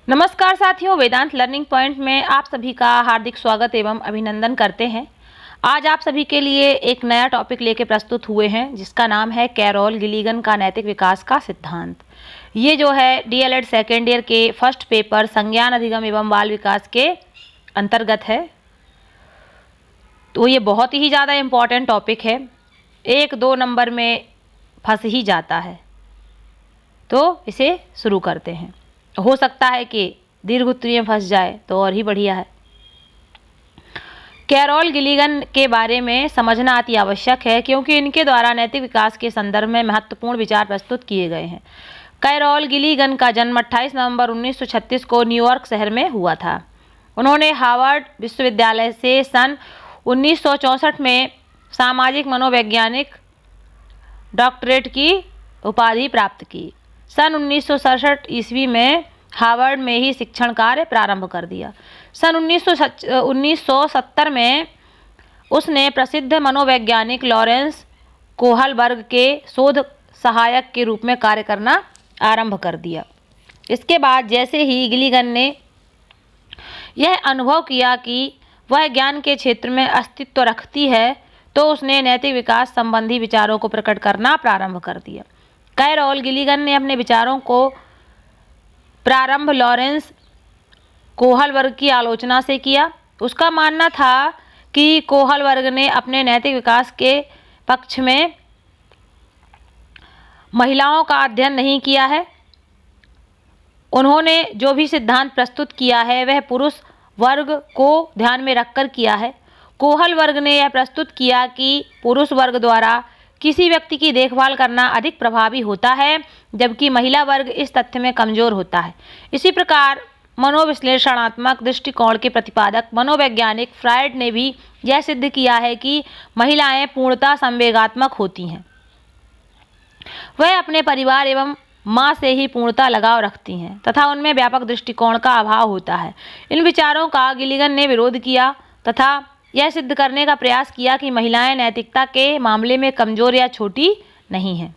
नमस्कार साथियों, वेदांत learning point में आप सभी का हार्दिक स्वागत एवं अभिनंदन करते हैं। आज आप सभी के लिए एक नया टॉपिक लेके प्रस्तुत हुए हैं जिसका नाम है कैरोल गिलिगन का नैतिक विकास का सिद्धांत। ये जो है डीएलएड सेकेंड ईयर के फर्स्ट पेपर संज्ञान अधिगम एवं बाल विकास के अंतर्गत है। तो ये बहुत ही ज़्यादा इम्पॉर्टेंट टॉपिक है, 1-2 नंबर में फंस ही जाता है। तो इसे शुरू करते हैं। हो सकता है कि दीर्घ उत्तरीय में फंस जाए तो और ही बढ़िया है। कैरोल गिलिगन के बारे में समझना अति आवश्यक है क्योंकि इनके द्वारा नैतिक विकास के संदर्भ में महत्वपूर्ण विचार प्रस्तुत किए गए हैं। कैरोल गिलिगन का जन्म 28 नवंबर 1936 को न्यूयॉर्क शहर में हुआ था। उन्होंने हार्वर्ड विश्वविद्यालय से सन 1964 में सामाजिक मनोवैज्ञानिक डॉक्टरेट की उपाधि प्राप्त की। सन 1967 ईस्वी में हार्वर्ड में ही शिक्षण कार्य प्रारंभ कर दिया। सन 1970 में उसने प्रसिद्ध मनोवैज्ञानिक लॉरेंस कोहलबर्ग के शोध सहायक के रूप में कार्य करना आरंभ कर दिया। इसके बाद जैसे ही गिलिगन ने यह अनुभव किया कि वह ज्ञान के क्षेत्र में अस्तित्व रखती है, तो उसने नैतिक विकास संबंधी विचारों को प्रकट करना प्रारंभ कर दिया। कैरोल गिलिगन ने अपने विचारों को प्रारंभ लॉरेंस कोहलबर्ग की आलोचना से किया। उसका मानना था कि कोहलबर्ग ने अपने नैतिक विकास के पक्ष में महिलाओं का अध्ययन नहीं किया है। उन्होंने जो भी सिद्धांत प्रस्तुत किया है वह पुरुष वर्ग को ध्यान में रखकर किया है। कोहलबर्ग ने यह प्रस्तुत किया कि पुरुष वर्ग द्वारा किसी व्यक्ति की देखभाल करना अधिक प्रभावी होता है, जबकि महिला वर्ग इस तथ्य में कमजोर होता है। इसी प्रकार मनोविश्लेषणात्मक दृष्टिकोण के प्रतिपादक मनोवैज्ञानिक फ्रायड ने भी यह सिद्ध किया है कि महिलाएं पूर्णतः संवेगात्मक होती हैं। वह अपने परिवार एवं माँ से ही पूर्णतः लगाव रखती हैं तथा उनमें व्यापक दृष्टिकोण का अभाव होता है। इन विचारों का गिलिगन ने विरोध किया तथा यह सिद्ध करने का प्रयास किया कि महिलाएं नैतिकता के मामले में कमजोर या छोटी नहीं हैं।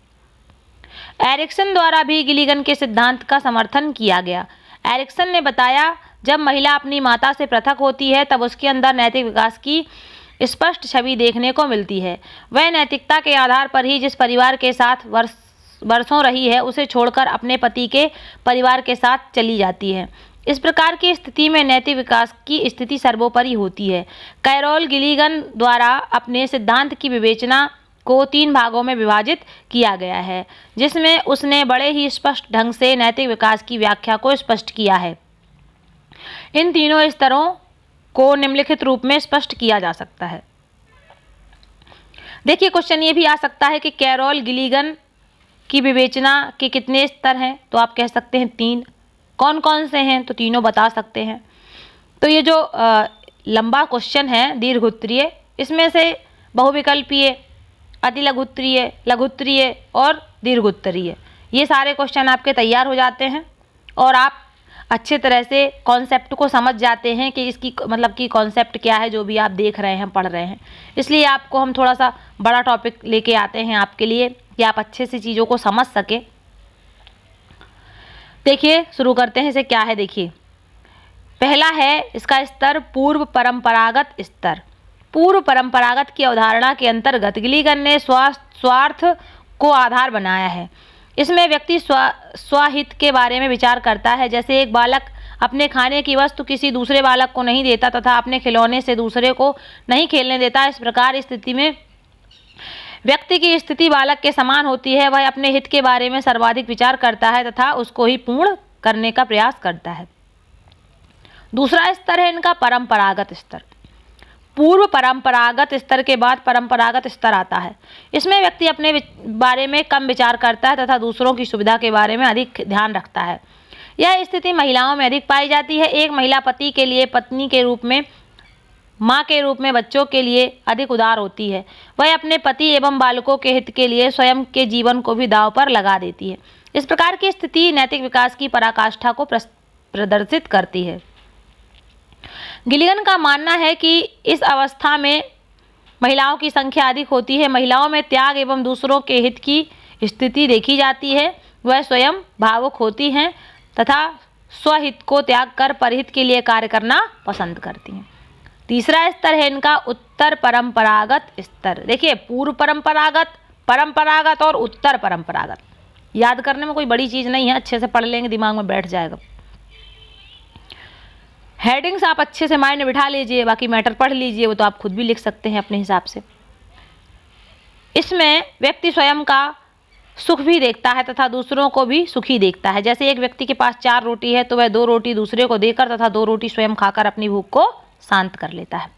एरिक्सन द्वारा भी गिलिगन के सिद्धांत का समर्थन किया गया। एरिक्सन ने बताया, जब महिला अपनी माता से पृथक होती है तब उसके अंदर नैतिक विकास की स्पष्ट छवि देखने को मिलती है। वह नैतिकता के आधार पर ही जिस परिवार के साथ वर्षों रही है उसे छोड़कर अपने पति के परिवार के साथ चली जाती है। इस प्रकार की स्थिति में नैतिक विकास की स्थिति सर्वोपरि होती है। कैरोल गिलिगन द्वारा अपने सिद्धांत की विवेचना को 3 भागों में विभाजित किया गया है, जिसमें उसने बड़े ही स्पष्ट ढंग से नैतिक विकास की व्याख्या को स्पष्ट किया है। इन तीनों स्तरों को निम्नलिखित रूप में स्पष्ट किया जा सकता है। देखिए, क्वेश्चन ये भी आ सकता है कि कैरोल गिलिगन की विवेचना के कितने स्तर हैं, तो आप कह सकते हैं 3। कौन कौन से हैं, तो तीनों बता सकते हैं। तो ये जो लंबा क्वेश्चन है दीर्घ उत्तरीय, इसमें से बहुविकल्पीय, अति लघु उत्तरीय, लघु उत्तरीय और दीर्घ उत्तरीय, ये सारे क्वेश्चन आपके तैयार हो जाते हैं और आप अच्छे तरह से कॉन्सेप्ट को समझ जाते हैं कि इसकी मतलब कि कॉन्सेप्ट क्या है जो भी आप देख रहे हैं, पढ़ रहे हैं। इसलिए आपको हम थोड़ा सा बड़ा टॉपिक लेके आते हैं आपके लिए कि आप अच्छे से चीज़ों को समझ सकें। देखिए, शुरू करते हैं। इसे क्या है, देखिए, पहला है इसका स्तर पूर्व परंपरागत स्तर। पूर्व परंपरागत की अवधारणा के अंतर्गत गिलिगन ने स्वार्थ को आधार बनाया है। इसमें व्यक्ति स्वहित के बारे में विचार करता है। जैसे एक बालक अपने खाने की वस्तु किसी दूसरे बालक को नहीं देता तथा अपने खिलौने से दूसरे को नहीं खेलने देता, इस प्रकार स्थिति में व्यक्ति की स्थिति बालक के समान होती है। वह अपने हित के बारे में सर्वाधिक विचार करता है तथा उसको ही पूर्ण करने का प्रयास करता है। दूसरा स्तर है इनका परंपरागत स्तर। पूर्व परंपरागत स्तर के बाद परंपरागत स्तर आता है। इसमें व्यक्ति अपने बारे में कम विचार करता है तथा दूसरों की सुविधा के बारे में अधिक ध्यान रखता है। यह स्थिति महिलाओं में अधिक पाई जाती है। एक महिला पति के लिए पत्नी के रूप में, माँ के रूप में बच्चों के लिए अधिक उदार होती है। वह अपने पति एवं बालकों के हित के लिए स्वयं के जीवन को भी दांव पर लगा देती है। इस प्रकार की स्थिति नैतिक विकास की पराकाष्ठा को प्रदर्शित करती है। गिलिगन का मानना है कि इस अवस्था में महिलाओं की संख्या अधिक होती है। महिलाओं में त्याग एवं दूसरों के हित की स्थिति देखी जाती है। वह स्वयं भावुक होती हैं तथा स्वहित को त्याग कर परहित के लिए कार्य करना पसंद करती हैं। तीसरा स्तर है इनका उत्तर परंपरागत स्तर। देखिए, पूर्व परंपरागत, परंपरागत और उत्तर परंपरागत, याद करने में कोई बड़ी चीज़ नहीं है, अच्छे से पढ़ लेंगे दिमाग में बैठ जाएगा। हेडिंग्स आप अच्छे से माइंड में बिठा लीजिए, बाकी मैटर पढ़ लीजिए, वो तो आप खुद भी लिख सकते हैं अपने हिसाब से। इसमें व्यक्ति स्वयं का सुख भी देखता है तथा दूसरों को भी सुखी देखता है। जैसे एक व्यक्ति के पास 4 रोटी है तो वह 2 रोटी दूसरे को देकर तथा 2 रोटी स्वयं खाकर अपनी भूख को शांत कर लेता है।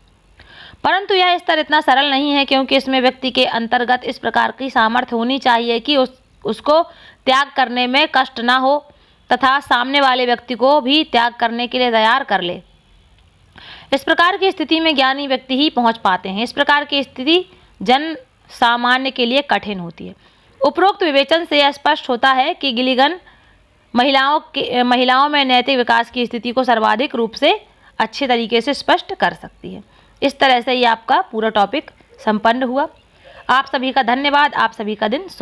परंतु यह स्तर इतना सरल नहीं है, क्योंकि इसमें व्यक्ति के अंतर्गत इस प्रकार की सामर्थ्य होनी चाहिए कि उसको त्याग करने में कष्ट ना हो तथा सामने वाले व्यक्ति को भी त्याग करने के लिए तैयार कर ले। इस प्रकार की स्थिति में ज्ञानी व्यक्ति ही पहुंच पाते हैं। इस प्रकार की स्थिति जन सामान्य के लिए कठिन होती है। उपरोक्त विवेचन से यह स्पष्ट होता है कि गिलिगन महिलाओं में नैतिक विकास की स्थिति को सर्वाधिक रूप से अच्छे तरीके से स्पष्ट कर सकती है। इस तरह से ये आपका पूरा टॉपिक संपन्न हुआ। आप सभी का धन्यवाद। आप सभी का दिन